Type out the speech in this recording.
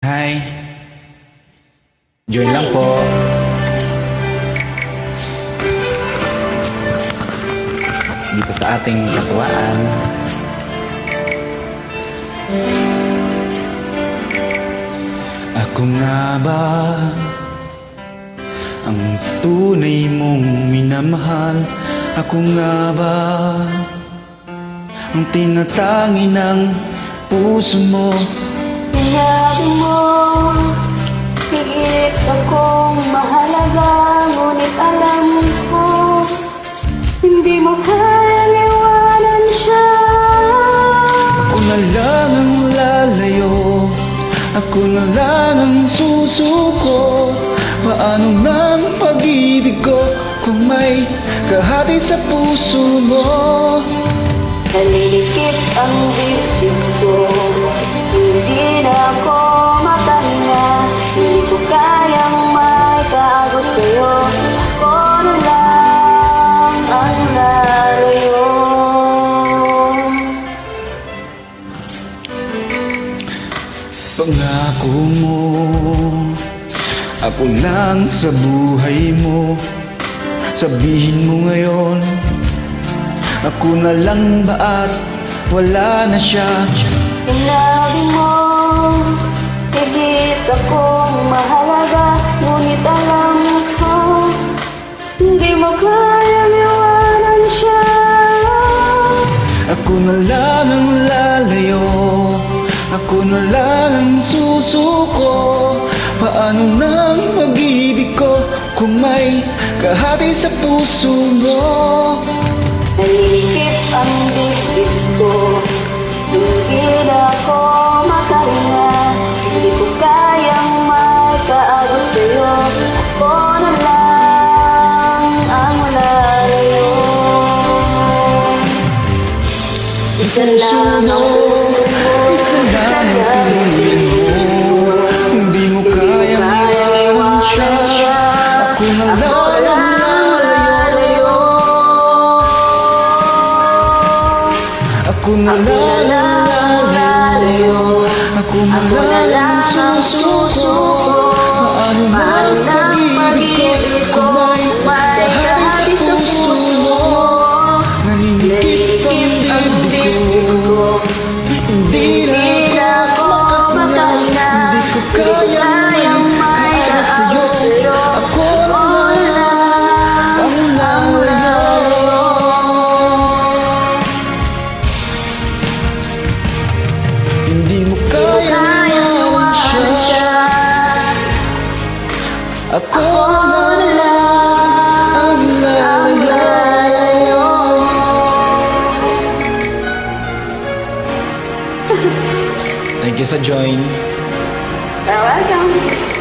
Hi, join lang po. Dito sa ating katuwaan. Ako nga ba ang tunay mong minamahal? Ako nga ba ang tinatangi ng puso mo? Sinabi mo, higit akong mahalaga, ngunit alam ko, hindi mo kayang iwanan siya. Ako na lang ang lalayo, ako na lang ang susuko. Paano ng pag-ibig ko kung may kahati sa puso mo? Nalilikit ang dibdib ko, hindi na ako makahinga. Hindi ko kayang maitago sa'yo, ako na lang ang lalayo. Pangako mo, ako lang sa buhay mo. Sabihin mo ngayon, ako na lang ba at wala na siya? Sinabi mo, higit akong mahalaga, ngunit alam ko, hindi mo kayang iwanan siya. Ako na lang ang lalayo, ako na lang ang susuko. Paano ng pag-ibig ko kung may kahati sa puso mo? Nalilikit ang dibdib ko, hindi na ako makahinga. Hindi ko kayang maitago sa'yo, ako na lang ang lalayo. Isa lang ang puso mo, Isa lang ang piliin mo. Hindi mo kayang iwanan siya. Ako na lang ang lalayo, ako na lang ang lalayo, ako na lang ang susuko. Paano ng pag-ibig ko kung may kahati sa puso mo? Naninikip ang dibdib ko, hindi na ako makahinga. Hindi ko kayang maitago sa'yo, ako na lang ang lalayo. Hindi mo kayang iwanan siya, ako na lang ang lalayo. Thank you sa join. You're welcome.